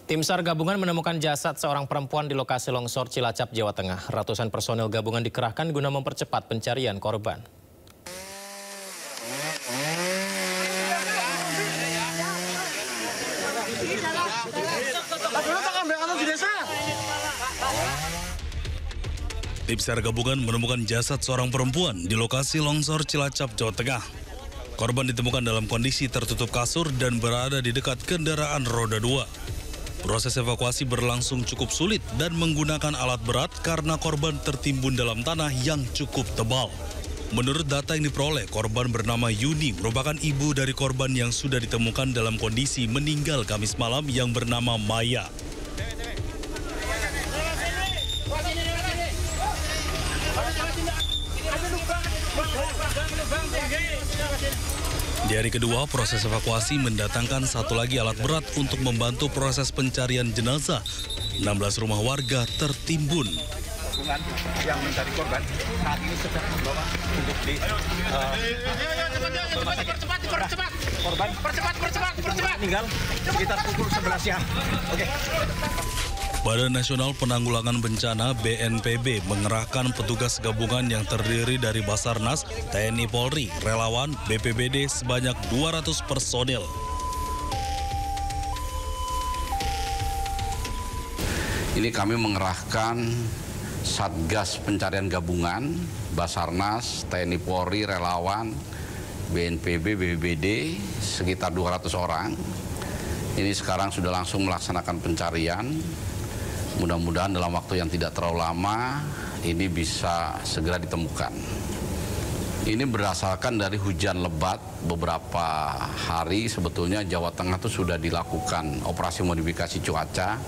Tim SAR gabungan menemukan jasad seorang perempuan di lokasi longsor Cilacap, Jawa Tengah. Ratusan personel gabungan dikerahkan guna mempercepat pencarian korban. Tim SAR gabungan menemukan jasad seorang perempuan di lokasi longsor Cilacap, Jawa Tengah. Korban ditemukan dalam kondisi tertutup kasur dan berada di dekat kendaraan roda 2. Proses evakuasi berlangsung cukup sulit dan menggunakan alat berat karena korban tertimbun dalam tanah yang cukup tebal. Menurut data yang diperoleh, korban bernama Yuni merupakan ibu dari korban yang sudah ditemukan dalam kondisi meninggal Kamis malam yang bernama Maya. Di hari kedua, proses evakuasi mendatangkan satu lagi alat berat untuk membantu proses pencarian jenazah. 16 rumah warga tertimbun. Yang mencari korban saat ini sedang membawa untuk di percepat meninggal sekitar pukul 11 siang. Oke. Badan Nasional Penanggulangan Bencana BNPB mengerahkan petugas gabungan yang terdiri dari Basarnas, TNI Polri, relawan, BPBD sebanyak 200 personil. Ini kami mengerahkan Satgas Pencarian Gabungan, Basarnas, TNI Polri, relawan, BNPB, BPBD sekitar 200 orang. Ini sekarang sudah langsung melaksanakan pencarian. Mudah-mudahan dalam waktu yang tidak terlalu lama ini bisa segera ditemukan. Ini berdasarkan dari hujan lebat beberapa hari sebetulnya Jawa Tengah itu sudah dilakukan operasi modifikasi cuaca.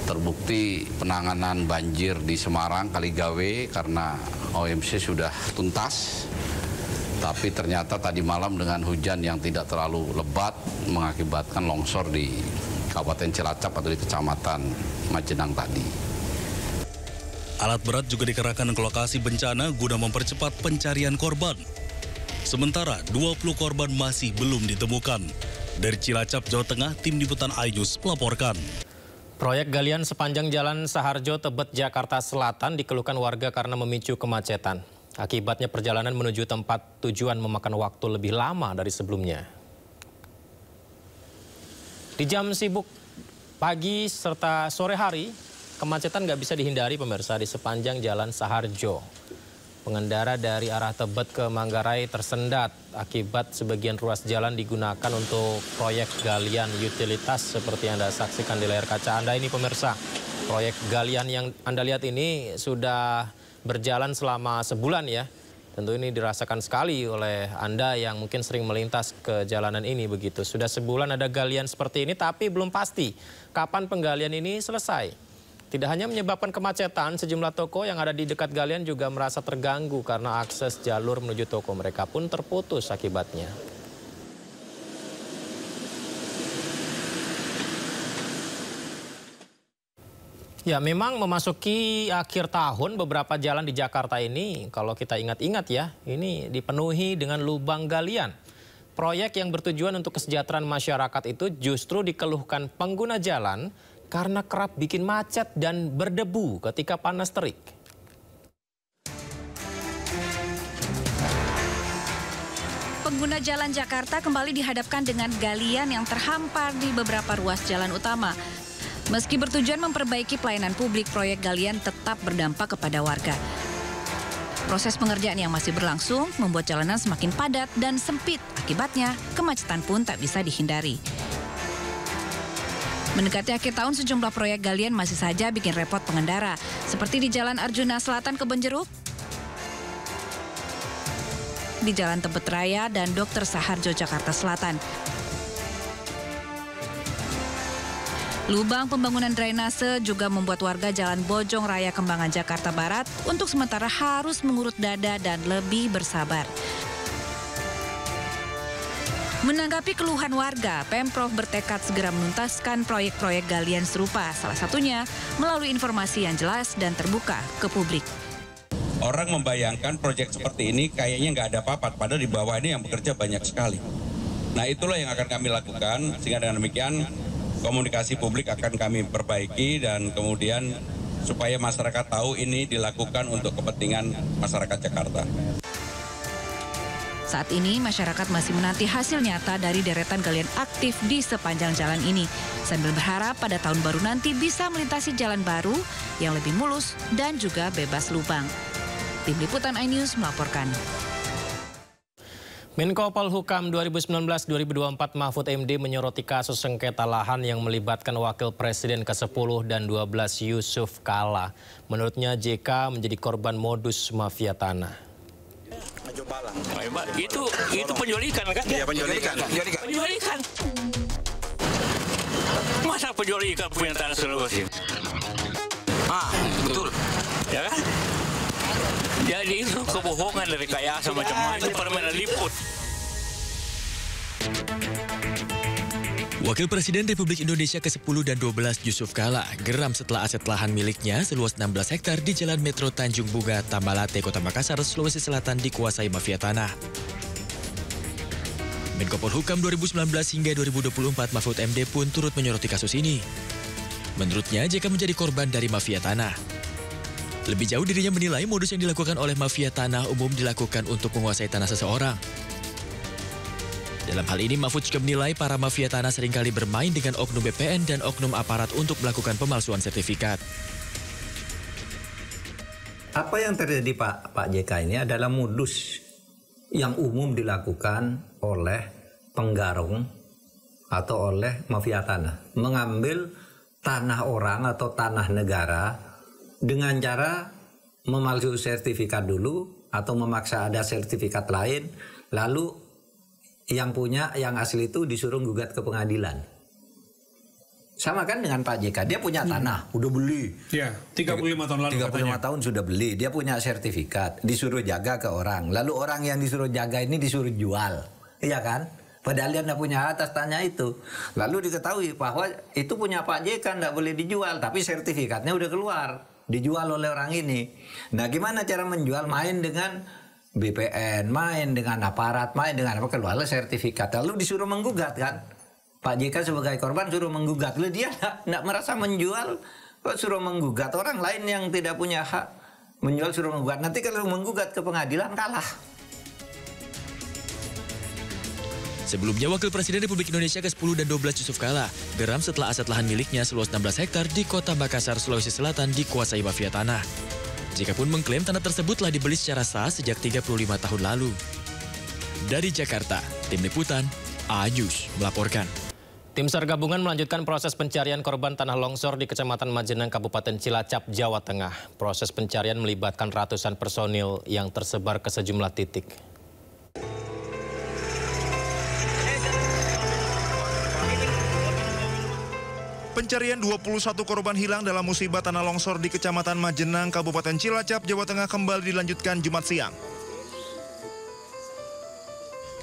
Terbukti penanganan banjir di Semarang, Kaligawe karena OMC sudah tuntas. Tapi ternyata tadi malam dengan hujan yang tidak terlalu lebat mengakibatkan longsor di Kabupaten Cilacap atau di Kecamatan Majenang tadi. Alat berat juga dikerahkan ke lokasi bencana guna mempercepat pencarian korban. Sementara 20 korban masih belum ditemukan. Dari Cilacap, Jawa Tengah, tim liputan iNews melaporkan. Proyek galian sepanjang Jalan Saharjo, Tebet, Jakarta Selatan dikeluhkan warga karena memicu kemacetan. Akibatnya perjalanan menuju tempat tujuan memakan waktu lebih lama dari sebelumnya. Di jam sibuk pagi serta sore hari, kemacetan nggak bisa dihindari pemirsa di sepanjang Jalan Saharjo. Pengendara dari arah Tebet ke Manggarai tersendat akibat sebagian ruas jalan digunakan untuk proyek galian utilitas seperti yang Anda saksikan di layar kaca Anda ini pemirsa. Proyek galian yang Anda lihat ini sudah berjalan selama sebulan ya. Tentu ini dirasakan sekali oleh Anda yang mungkin sering melintas ke jalanan ini begitu. Sudah sebulan ada galian seperti ini tapi belum pasti kapan penggalian ini selesai. Tidak hanya menyebabkan kemacetan, sejumlah toko yang ada di dekat galian juga merasa terganggu karena akses jalur menuju toko mereka pun terputus akibatnya. Ya, memang memasuki akhir tahun beberapa jalan di Jakarta ini kalau kita ingat-ingat ya, ini dipenuhi dengan lubang galian. Proyek yang bertujuan untuk kesejahteraan masyarakat itu justru dikeluhkan pengguna jalan karena kerap bikin macet dan berdebu ketika panas terik. Pengguna jalan Jakarta kembali dihadapkan dengan galian yang terhampar di beberapa ruas jalan utama. Meski bertujuan memperbaiki pelayanan publik, proyek galian tetap berdampak kepada warga. Proses pengerjaan yang masih berlangsung membuat jalanan semakin padat dan sempit. Akibatnya, kemacetan pun tak bisa dihindari. Mendekati akhir tahun, sejumlah proyek galian masih saja bikin repot pengendara. Seperti di Jalan Arjuna Selatan Kebonjeruk, di Jalan Tebet Raya dan Dr. Saharjo Jakarta Selatan. Lubang pembangunan drainase juga membuat warga Jalan Bojong Raya Kembangan Jakarta Barat untuk sementara harus mengurut dada dan lebih bersabar. Menanggapi keluhan warga, Pemprov bertekad segera menuntaskan proyek-proyek galian serupa, salah satunya melalui informasi yang jelas dan terbuka ke publik. Orang membayangkan proyek seperti ini kayaknya nggak ada apa-apa, padahal di bawah ini yang bekerja banyak sekali. Nah itulah yang akan kami lakukan, sehingga dengan demikian komunikasi publik akan kami perbaiki dan kemudian supaya masyarakat tahu ini dilakukan untuk kepentingan masyarakat Jakarta. Saat ini, masyarakat masih menanti hasil nyata dari deretan galian aktif di sepanjang jalan ini. Sambil berharap pada tahun baru nanti bisa melintasi jalan baru yang lebih mulus dan juga bebas lubang. Tim Liputan iNews melaporkan. Menko Polhukam 2019-2024 Mahfud MD menyoroti kasus sengketa lahan yang melibatkan Wakil Presiden ke-10 dan 12 Yusuf Kala. Menurutnya JK menjadi korban modus mafia tanah. Itu penjualikan kan? Iya, penjualikan. Penjualikan. Masa penjualikan punya tanah seluruhnya? Betul. Ya kan? Jadi itu kebohongan dari rekayasa macam-macam itu permainan liput. Wakil Presiden Republik Indonesia ke-10 dan 12 Yusuf Kala geram setelah aset lahan miliknya seluas 16 hektar di Jalan Metro Tanjung Buga, Tambalate, Kota Makassar, Sulawesi Selatan dikuasai mafia tanah. Menko Polhukam 2019 hingga 2024 Mahfud MD pun turut menyoroti kasus ini. Menurutnya JK menjadi korban dari mafia tanah. Lebih jauh dirinya menilai modus yang dilakukan oleh mafia tanah umum dilakukan untuk menguasai tanah seseorang. Dalam hal ini, Mahfud juga menilai para mafia tanah seringkali bermain dengan oknum BPN dan oknum aparat untuk melakukan pemalsuan sertifikat. Apa yang terjadi Pak JK ini adalah modus yang umum dilakukan oleh penggarung atau oleh mafia tanah. Mengambil tanah orang atau tanah negara dengan cara memalsu sertifikat dulu atau memaksa ada sertifikat lain, lalu yang punya, yang asli itu disuruh gugat ke pengadilan. Sama kan dengan Pak JK, dia punya tanah, udah beli. Ya, 35 tahun lalu 35 katanya. tahun sudah beli, dia punya sertifikat, disuruh jaga ke orang. Lalu orang yang disuruh jaga ini disuruh jual, iya kan? Padahal dia tidak punya atas tanah itu. Lalu diketahui bahwa itu punya Pak JK, tidak boleh dijual, tapi sertifikatnya udah keluar, dijual oleh orang ini. Nah, gimana cara menjual? Main dengan BPN, main dengan aparat, main dengan apa, keluarlah sertifikat. Lalu disuruh menggugat kan. Pak JK sebagai korban suruh menggugat. Lalu dia tidak merasa menjual, kok suruh menggugat. Orang lain yang tidak punya hak menjual suruh menggugat. Nanti kalau menggugat ke pengadilan kalah. Sebelumnya, Wakil Presiden Republik Indonesia ke-10 dan 12 Yusuf Kala geram setelah aset lahan miliknya seluas 16 hektar di Kota Makassar, Sulawesi Selatan dikuasai mafia tanah. JK pun mengklaim tanah tersebut telah dibeli secara sah sejak 35 tahun lalu. Dari Jakarta, Tim Liputan iNews melaporkan. Tim SAR gabungan melanjutkan proses pencarian korban tanah longsor di Kecamatan Majenang, Kabupaten Cilacap, Jawa Tengah. Proses pencarian melibatkan ratusan personil yang tersebar ke sejumlah titik. Pencarian 21 korban hilang dalam musibah tanah longsor di Kecamatan Majenang, Kabupaten Cilacap, Jawa Tengah kembali dilanjutkan Jumat siang.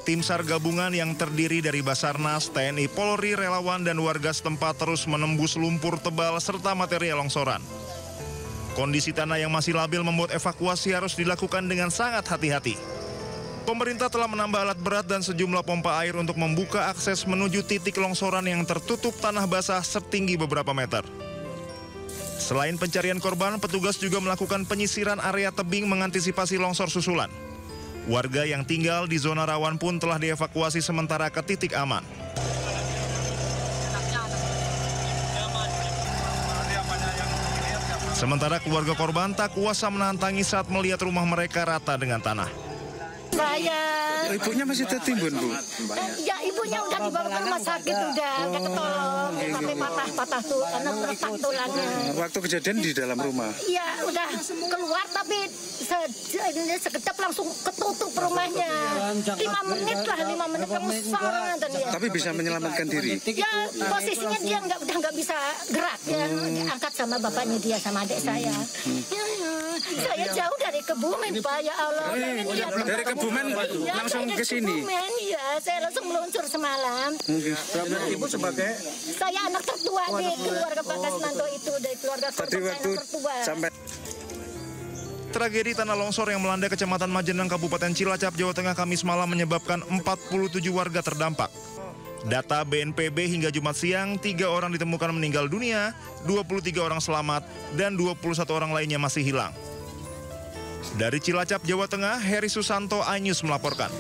Tim SAR gabungan yang terdiri dari Basarnas, TNI, Polri, relawan, dan warga setempat terus menembus lumpur tebal serta material longsoran. Kondisi tanah yang masih labil membuat evakuasi harus dilakukan dengan sangat hati-hati. Pemerintah telah menambah alat berat dan sejumlah pompa air untuk membuka akses menuju titik longsoran yang tertutup tanah basah setinggi beberapa meter. Selain pencarian korban, petugas juga melakukan penyisiran area tebing mengantisipasi longsor susulan. Warga yang tinggal di zona rawan pun telah dievakuasi sementara ke titik aman. Sementara keluarga korban tak kuasa menahan tangis saat melihat rumah mereka rata dengan tanah. Ibunya masih tertimbun, Bu? Ya, ibunya udah dibawa ke rumah sakit, udah ketolong. Sampai patah tuh, karena retak tulangnya. Waktu kejadian di dalam rumah? Iya, udah keluar tapi sekejap langsung ketutup rumahnya. 5 menit lah, 5 menit langsung. Tapi bisa menyelamatkan diri? Ya, posisinya dia udah nggak bisa gerak. Ya, diangkat sama bapaknya dia, sama adik saya. Saya jauh dari Kebumen, Pak, ya Allah. Dari Kebumen langsung ke sini? Iya, saya langsung meluncur semalam. Ibu sebagai? Saya anak tertua di keluarga Pak Kasmanto itu, dari keluarga korban anak tertua. Tragedi tanah longsor yang melanda Kecamatan Majenang, Kabupaten Cilacap, Jawa Tengah Kamis malam menyebabkan 47 warga terdampak. Data BNPB hingga Jumat siang, 3 orang ditemukan meninggal dunia, 23 orang selamat, dan 21 orang lainnya masih hilang. Dari Cilacap, Jawa Tengah, Heri Susanto, iNews melaporkan.